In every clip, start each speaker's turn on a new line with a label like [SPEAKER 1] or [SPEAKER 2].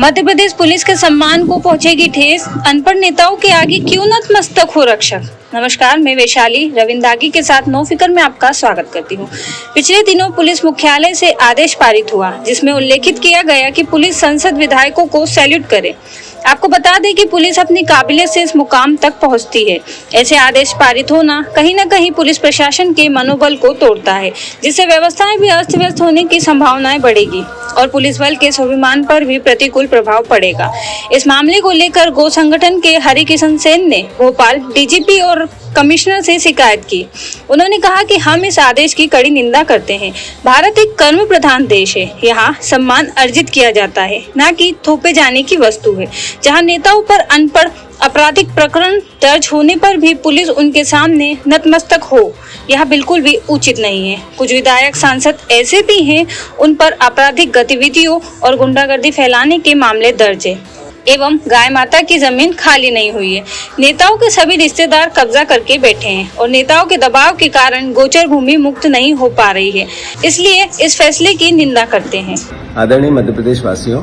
[SPEAKER 1] Madhya Pradesh police के सम्मान को पहुंचेगी ठेस, अनपढ़ नेताओं के आगे क्यों नतमस्तक हो रक्षक। नमस्कार, मैं वैशाली रविंदागी के साथ नो फिकर में आपका स्वागत करती हूं। पिछले दिनों पुलिस मुख्यालय से आदेश पारित हुआ जिसमें उल्लेखित किया गया कि पुलिस संसद विधायकों को सैल्यूट करे। आपको बता दें कि पुलिस अपनी काबिलियत से इस मुकाम तक पहुंचती है। ऐसे आदेश पारित होना कहीं न कहीं पुलिस प्रशासन के मनोबल को तोड़ता है, जिससे व्यवस्थाएं भी अस्त व्यस्त होने की संभावनाएं बढ़ेगी और पुलिस बल के स्वाभिमान पर भी प्रतिकूल प्रभाव पड़ेगा। इस मामले को लेकर गो संगठन के हरिकिशन सेन ने भोपाल डीजीपी और कमिश्नर से शिकायत की। उन्होंने कहा कि हम इस आदेश की कड़ी निंदा करते हैं। भारत एक कर्म प्रधान देश है, यहाँ सम्मान अर्जित किया जाता है, न कि थोपे जाने की वस्तु है। जहाँ नेताओं पर अनपढ़ आपराधिक प्रकरण दर्ज होने पर भी पुलिस उनके सामने नतमस्तक हो, यह बिल्कुल भी उचित नहीं है। कुछ विधायक सांसद ऐसे भी हैं, उन पर आपराधिक गतिविधियों और गुंडागर्दी फैलाने के मामले दर्ज है एवं गाय माता की जमीन खाली नहीं हुई है। नेताओं के सभी रिश्तेदार कब्जा करके बैठे हैं और नेताओं के दबाव के कारण गोचर भूमि मुक्त नहीं हो पा रही है, इसलिए इस फैसले की निंदा करते हैं।
[SPEAKER 2] आदरणीय मध्य प्रदेश वासियों,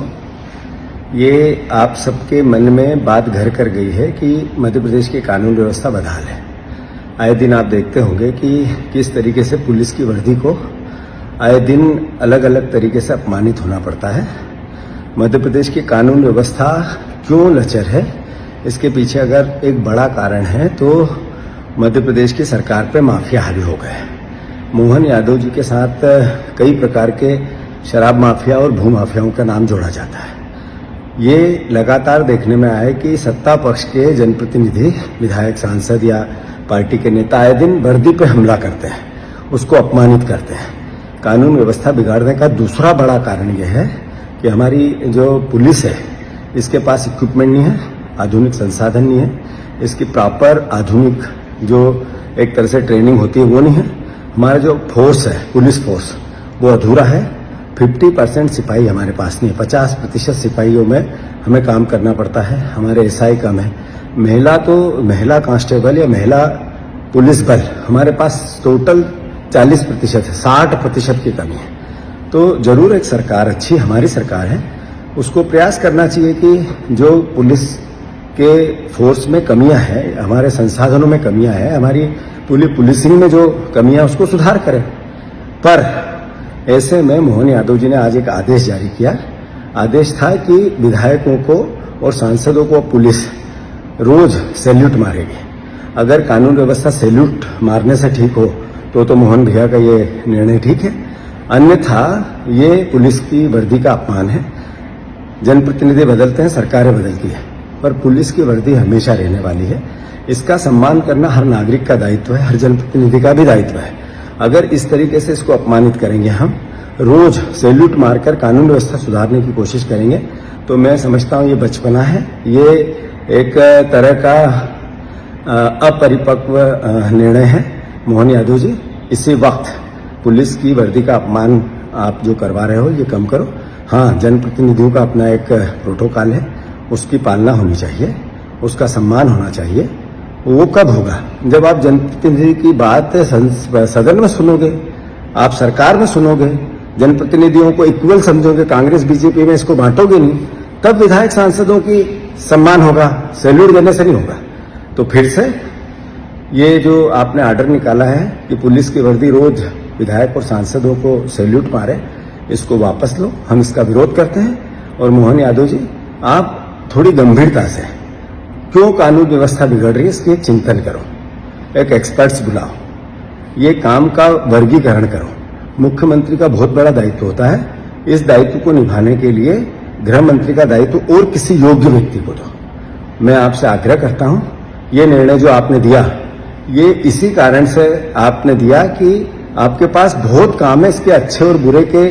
[SPEAKER 2] ये आप सबके मन में बात घर कर गई है कि मध्य प्रदेश की कानून व्यवस्था बदहाल है। आए दिन आप देखते होंगे कि किस तरीके से पुलिस की वर्दी को आए दिन अलग अलग तरीके से अपमानित होना पड़ता है। मध्य प्रदेश की कानून व्यवस्था क्यों लचर है, इसके पीछे अगर एक बड़ा कारण है तो मध्य प्रदेश की सरकार पे माफिया हावी हो गए। मोहन यादव जी के साथ कई प्रकार के शराब माफिया और भू माफियाओं का नाम जोड़ा जाता है। ये लगातार देखने में आया कि सत्ता पक्ष के जनप्रतिनिधि, विधायक, सांसद या पार्टी के नेता आए दिन वर्दी पे हमला करते हैं, उसको अपमानित करते हैं। कानून व्यवस्था बिगाड़ने का दूसरा बड़ा कारण यह है कि हमारी जो पुलिस है इसके पास इक्विपमेंट नहीं है, आधुनिक संसाधन नहीं है, इसकी प्रॉपर आधुनिक जो एक तरह से ट्रेनिंग होती है वो नहीं है। हमारा जो फोर्स है, पुलिस फोर्स, वो अधूरा है। 50% सिपाही हमारे पास नहीं है। 50% सिपाहियों में हमें काम करना पड़ता है। हमारे एसआई कम है। महिला कांस्टेबल या महिला पुलिस बल हमारे पास टोटल 40% है, 60% की कमी है। तो जरूर एक सरकार, अच्छी हमारी सरकार है, उसको प्रयास करना चाहिए कि जो पुलिस के फोर्स में कमियां हैं, हमारे संसाधनों में कमियां हैं, हमारी पुलिसिंग में जो कमियां उसको सुधार करें। पर ऐसे में मोहन यादव जी ने आज एक आदेश जारी किया। आदेश था कि विधायकों को और सांसदों को पुलिस रोज सैल्यूट मारेगी। अगर कानून व्यवस्था सैल्यूट मारने से ठीक हो तो मोहन भैया का ये निर्णय ठीक है, अन्यथा ये पुलिस की वर्दी का अपमान है। जनप्रतिनिधि बदलते हैं, सरकारें बदलती है, पर पुलिस की वर्दी हमेशा रहने वाली है। इसका सम्मान करना हर नागरिक का दायित्व है, हर जनप्रतिनिधि का भी दायित्व है। अगर इस तरीके से इसको अपमानित करेंगे, हम रोज सैल्यूट मारकर कानून व्यवस्था सुधारने की कोशिश करेंगे, तो मैं समझता हूं ये बचपना है, ये एक तरह का अपरिपक्व निर्णय है। मोहन यादव जी, इसी वक्त पुलिस की वर्दी का अपमान आप जो करवा रहे हो ये कम करो। हाँ, जनप्रतिनिधियों का अपना एक प्रोटोकॉल है, उसकी पालना होनी चाहिए, उसका सम्मान होना चाहिए। वो कब होगा? जब आप जनप्रतिनिधि की बात सदन में सुनोगे, आप सरकार में सुनोगे, जनप्रतिनिधियों को इक्वल समझोगे, कांग्रेस बीजेपी में इसको बांटोगे नहीं, तब विधायक सांसदों की सम्मान होगा, सैल्यूट देने से नहीं होगा। तो फिर से ये जो आपने आर्डर निकाला है कि पुलिस की वर्दी रोज विधायक और सांसदों को सैल्यूट मारे, इसको वापस लो। हम इसका विरोध करते हैं। और मोहन यादव जी, आप थोड़ी गंभीरता से क्यों कानून व्यवस्था बिगड़ रही है इसकी एक चिंतन करो, एक एक्सपर्ट्स बुलाओ, ये काम का वर्गीकरण करो। मुख्यमंत्री का बहुत बड़ा दायित्व होता है, इस दायित्व को निभाने के लिए गृह मंत्री का दायित्व और किसी योग्य व्यक्ति को दो। मैं आपसे आग्रह करता हूं, ये निर्णय जो आपने दिया, ये इसी कारण से आपने दिया कि आपके पास बहुत काम है, इसके अच्छे और बुरे के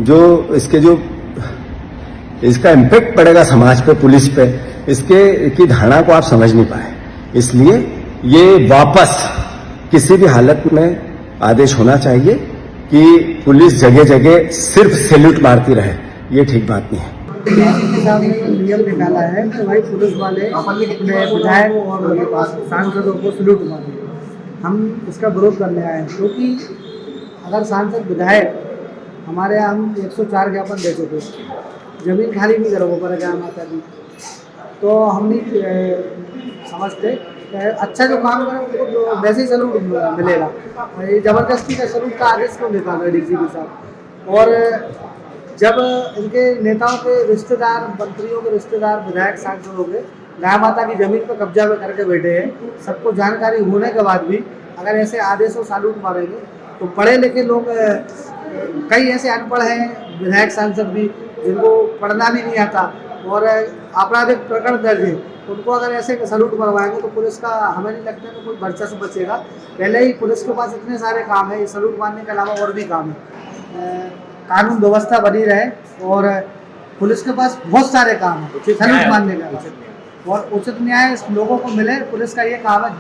[SPEAKER 2] जो इसका इम्पैक्ट पड़ेगा समाज पे, पुलिस पे, इसके की धारणा को आप समझ नहीं पाए। इसलिए ये वापस किसी भी हालत में आदेश होना चाहिए कि पुलिस जगह जगह सिर्फ सैल्यूट मारती रहे, ये ठीक बात नहीं है।
[SPEAKER 3] के सामने नियम निकाला है कि भाई पुलिस वाले अपने विधायक और सांसदों को सैल्यूट मारें। हम इसका विरोध करने आए हैं, क्योंकि अगर सांसद विधायक हमारे यहाँ हम 104 ज्ञापन दे चुके हैं, जमीन खाली नहीं करोगे पर क्या माता दी, तो हम नहीं समझते अच्छा जो काम करे उनको तो वैसे ही सलूट मिलेगा। और ये ज़बरदस्ती का सलूट का आदेश क्यों निकाला डीजीपी साहब? और जब इनके नेताओं के रिश्तेदार, मंत्रियों के रिश्तेदार, विधायक, सांसदों के गाय माता की जमीन पर कब्जा में करके बैठे हैं, सबको जानकारी होने के बाद भी अगर ऐसे आदेशों सलूट मारेंगे तो पढ़े लिखे लोग, कई ऐसे अनपढ़ हैं विधायक सांसद भी जिनको पढ़ना भी नहीं आता और आपराधिक प्रकरण दर्ज है, उनको अगर ऐसे सलूट मरवाएंगे तो पुलिस का हमें नहीं लगता कि कोई वर्चस्व बचेगा। पहले ही पुलिस के पास इतने सारे काम है, ये सलूट मारने के अलावा और भी काम है। कानून व्यवस्था बनी रहे और पुलिस के पास बहुत सारे काम है सलूट मारने के अलावा, और उचित न्याय लोगों को मिले। पुलिस का ये काम है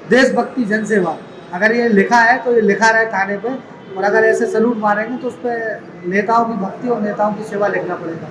[SPEAKER 3] देशभक्ति, जनसेवा। अगर ये लिखा है तो ये लिखा रहे थाने पे, और अगर ऐसे सलूट मारेंगे तो उस पर नेताओं की भक्ति और नेताओं की सेवा लिखना पड़ेगा।